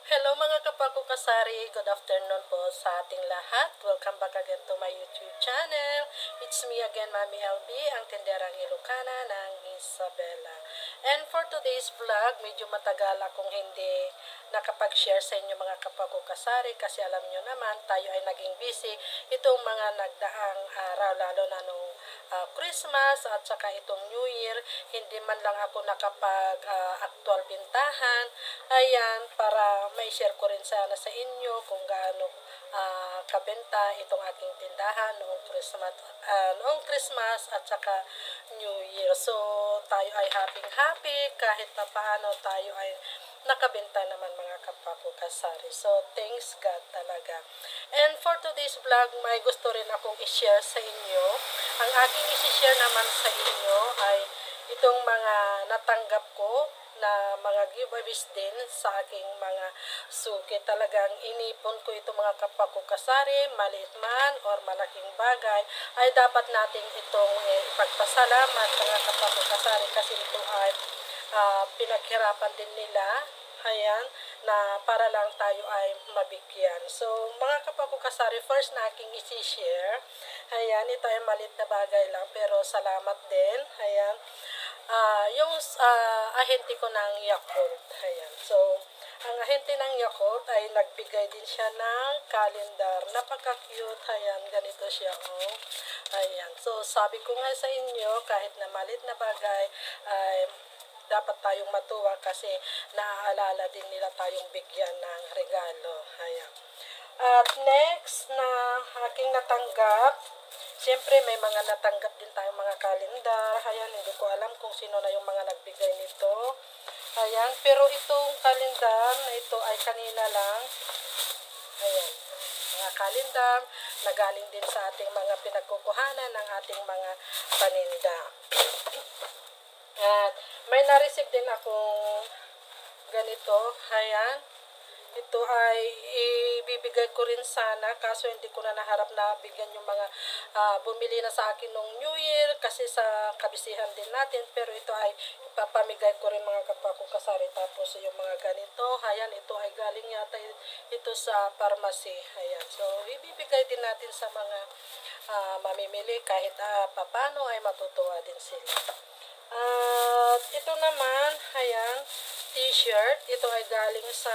Hello mga kapako kasari, good afternoon po sa ating lahat. Welcome back again to my YouTube channel. It's me again, Mami LB, ang tenderang Ilocana ng Isabela. And for today's vlog, medyo matagal akong hindi nakapag-share sa inyo mga kapako kasari kasi alam nyo naman, tayo ay naging busy itong mga nagdaang araw, lalo na nung Christmas at saka itong New Year. Hindi man lang ako nakapag-actual bintahan. Ayan, para may share ko rin sana sa inyo kung gaano kabenta itong aking tindahan noong Christmas at saka New Year. So, tayo ay happy kahit na paano tayo ay nakabenta naman mga kapako kasari. So, thanks God talaga. And for today's vlog, may gusto rin akong i-share sa inyo. Ang aking i-share naman sa inyo ay itong mga natanggap ko na mga giveaways din sa aking mga suki. Talagang inipon ko ito mga kapako kasari, maliit man or malaking bagay, ay dapat natin itong ipagpasalamat mga kapako kasari kasi ito ay pinaghirapan din nila. Ayan, na para lang tayo ay mabigyan. So, mga kapako kasari, first na aking isi-share. Ayan, ito ay maliit na bagay lang pero salamat din. Ayan. Yung ahente ko ng Yakult. Ayan. So, ang ahente ng Yakult ay nagbigay din siya ng calendar. Napaka-cute. Ayan, ganito siya. Oh. Ayan. So, sabi ko nga sa inyo, kahit na maliit na bagay, ay dapat tayong matuwa kasi naaalala din nila tayong bigyan ng regalo. Ayan. At next na aking natanggap, siyempre may mga natanggap din tayong mga kalendar. Ayan, hindi ko alam kung sino na yung mga nagbigay nito. Ayan, pero itong kalendar na ito ay kanina lang. Ayan, mga kalendar na galing din sa ating mga pinagkukuhanan ng ating mga paninda. At may na-receive din akong ganito. Ayan. Ito ay ibibigay ko rin sana kaso hindi ko na naharap na bigyan yung mga bumili na sa akin nung New Year kasi sa kabisihan din natin. Pero ito ay ipapamigay ko rin mga kapako kasari. Tapos yung mga ganito, ayan, ito ay galing yata ito sa pharmacy. Ayan. So, ibibigay din natin sa mga mamimili kahit papano ay matutuwa din sila. At ito naman, ayan, t-shirt. Ito ay galing sa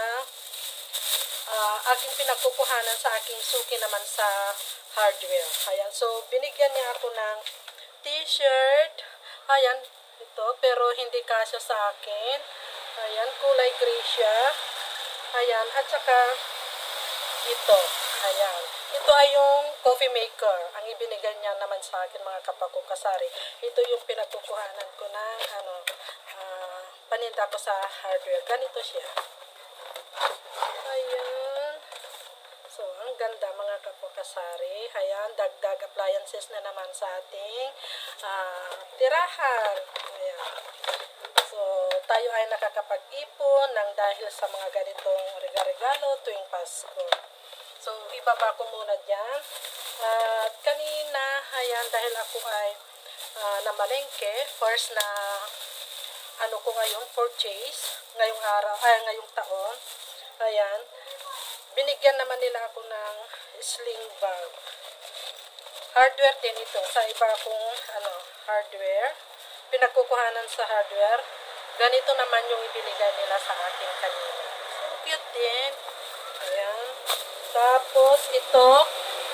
aking pinagkukuhanan sa aking suki naman sa hardware. Ayan, so binigyan niya ako ng t-shirt. Ayan, ito, pero hindi kasya sa akin. Ayan, kulay gray siya. Ayan, at saka ito. Ayan. Ito ay yung coffee maker. Ang ibinigay niya naman sa akin mga kapako kasari. Ito yung pinagkukuhanan ko ng paninda ko sa hardware. Ganito siya. Ayan. So, ang ganda mga kapako kasari. Ayan, dagdag appliances na naman sa ating tirahan. Ayan. So, tayo ay nakakapag-ipon ng dahil sa mga ganitong regalo tuwing Pasko. So, ibaba ko muna dyan. At kanina, ayan, dahil ako ay namalengke, first na ano ko ngayon, purchase, ngayong araw, ngayong taon, ayan, binigyan naman nila ako ng sling bag. Hardware din ito, sa iba kong hardware, pinagkukuhanan sa hardware, ganito naman yung ibinigay nila sa akin kanina. So, cute din. Ayan. Tapos, ito,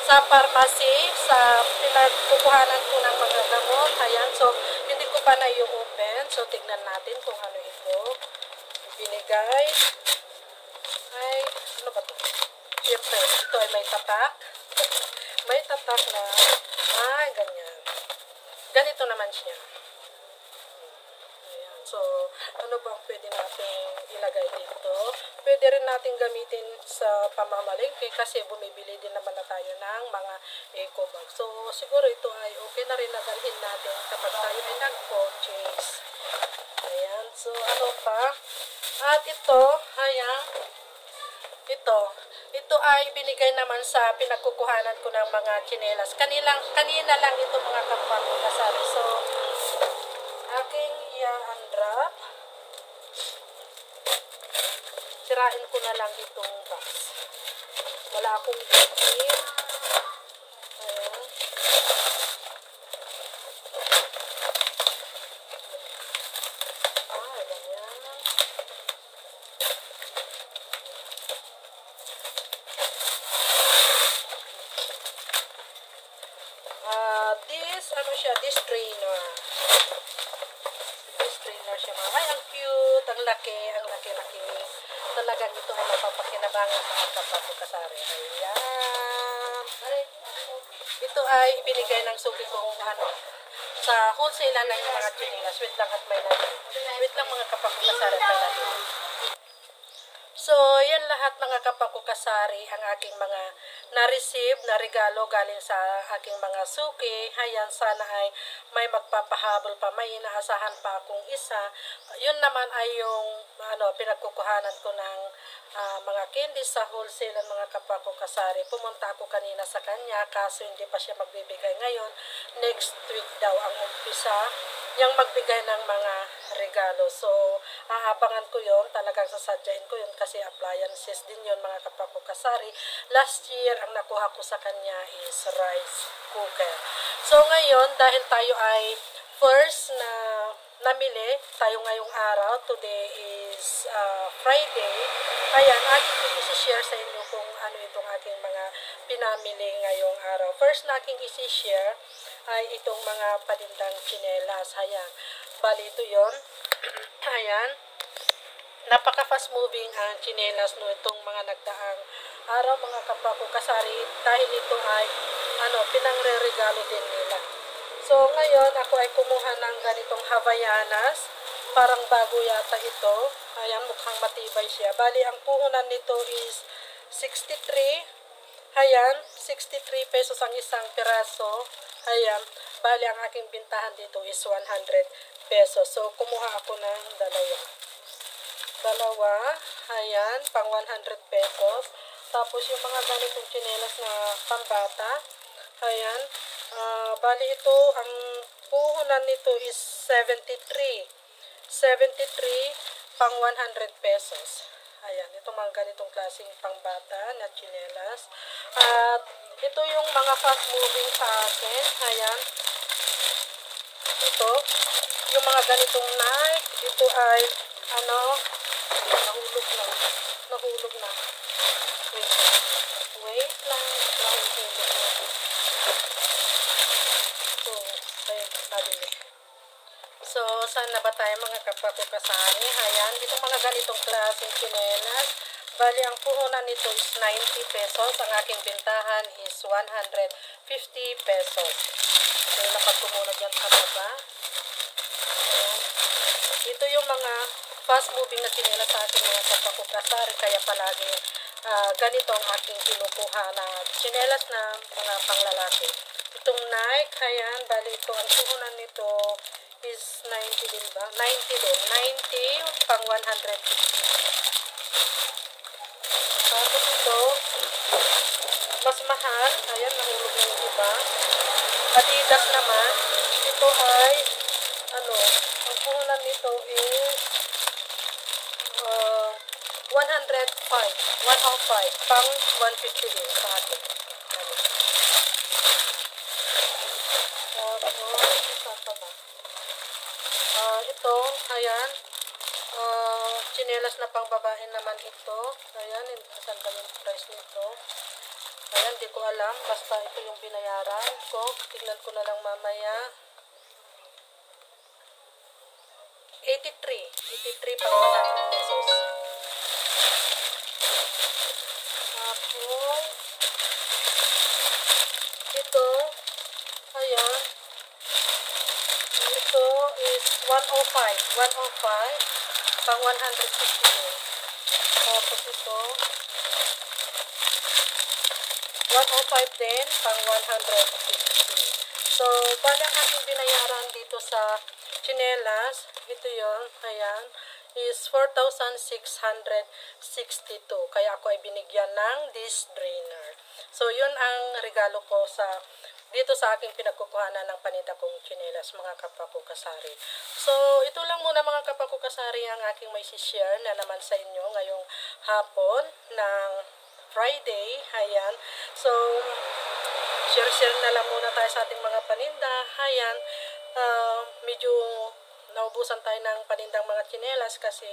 sa pharmacy, sa pinagkukuhanan ko ng mga gamot. Ayan, so, hindi ko pa na i-open. So, tignan natin kung ano ito. Binigay. Ay, ano ba ito? Siyempre, ito ay may tatak. May tatak na, ganyan. Ganito naman siya. So, ano bang pwede natin ilagay dito? Pwede rin natin gamitin sa pamamalengke kasi bumibili din naman na tayo ng mga eco bag. So, siguro ito ay okay na rin na dalhin natin kapag tayo ay nag-purchase. Ayan. So, ano pa? At ito, ayan. Ito ay binigay naman sa pinagkukuhanan ko ng mga tsinelas. Kanina lang ito mga kapako kasari. So, aking i-unwrap. sisirain ko na lang itong box. Wala akong bitin. Ayan. Ganyan. This strainer. This strainer siya mga. Ay, ang cute, ang laki. Talagang ito ay mapapakinabangan mga kapapukasari. Ayan. Ito ay ibinigay ng suki kong sa wholesale na yung mga chinilas. Wait lang at may natin. Wait lang mga kapapukasari at may natin. So, yan lahat mga kapakukasari ang aking mga na-receive na regalo galing sa aking mga suki. Ayan, sana ay may magpapahabol pa, may inaasahan pa akong isa. Yun naman ay yung pinagkukuhanan ko ng mga candies sa wholesale ng mga kapakukasari. Pumunta ako kanina sa kanya kaso hindi pa siya magbibigay ngayon. Next week daw ang umpisa yung magbigay ng mga regalo. So, aabangan ko yun. Talagang sasadyain ko yun kasi appliances din yun mga kapakukasari. Last year, ang nakuha ko sa kanya is rice cooker. So, ngayon, dahil tayo ay first na namili tayo ngayong araw, today is Friday, ayan, aking isi-share sa inyo kung ano itong aking mga pinamili ngayong araw. First na aking isi-share ay itong mga padindang tsinelas. Ayan, bali ito yun. Ayan, napaka-fast moving ang tsinelas no itong mga nagdaang araw mga kapakukasari dahil ito ay pinangre-regalo din nila. So ngayon ako ay kumuha ng ganitong Havaianas, parang bago yata ito. Ayan, mukhang matibay siya. Bali ang puhunan nito is 63. Ayan, 63 pesos ang isang piraso. Ayan, bali ang aking bintahan dito is 100 pesos. So kumuha ako ng dalawa, ayan, pang 100 pesos. Tapos yung mga ganitong tsinelas na pambata, ayan, bali ito, ang puhunan nito is 73 pang 100 pesos. Ayan, itong mga ganitong klaseng pangbata na tsinelas. At ito yung mga fast moving sa akin. Ayan, ito, yung mga ganitong Nike, ito ay nahulog na. Wait lang, nahulog na. So, ayun, nabili. So, saan na ba tayo mga kapakukasari? Ayan, itong mga ganitong klaseng tsinelas. Bali, ang puhunan nito is 90 pesos. Ang aking bintahan is 150 pesos. So, nakatumunog yan sa baba. Ayan. Ito yung mga fast-moving na tsinelas sa ating mga kapakukasari. Kaya palagi ganito ang aking kinukuha na tsinelas na mga panglalaki. Itong Nike, ayan, bali ito, ang puhunan nito is 90 din ba? 90 din. 90 pang 150. Tapos ito, mas mahal. Ayan, nahulog na yung iba. Adidas naman. Ito ay, ang puhunan nito is 105 pang 150 din sa atin. Ito, ayan, tsinelas na pang babae naman ito. Ayan, saan ba yung price nito? Ayan, di ko alam. Basta ito yung binayaran ko. Tignan ko na lang mamaya. 83 pang 100 pesos. Tapos, ito, ayan, ito is 105 pang 150 din. Tapos ito 105 din pang 150. So bali ang aking binayaran dito sa tsinelas, ito yon, ayan, is 4,662. Kaya ako ay binigyan ng this drainer. So yun ang regalo ko sa dito sa aking pinagkukuhanan ng paninda kong tsinelas, mga kapwa ko kasari. So, ito lang muna mga kapwa ko kasari ang aking may share na naman sa inyo ngayong hapon ng Friday. Ayan. So, share-share na lang muna tayo sa ating mga paninda. Ayan. Medyo naubusan tayo ng panindang mga tsinelas kasi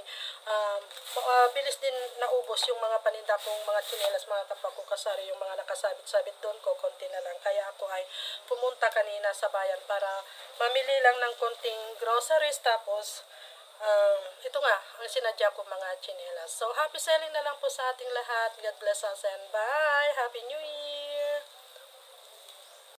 bilis din naubos yung mga paninda kong mga tsinelas, mga kapwa ko kasari, yung mga nakasabit-sabit doon ko, konti na lang. Kaya ako ay pumunta kanina sa bayan para mamili lang ng konting groceries, tapos ito nga, ang sinadya ko mga tsinelas. So, happy selling na lang po sa ating lahat. God bless us and bye! Happy New Year!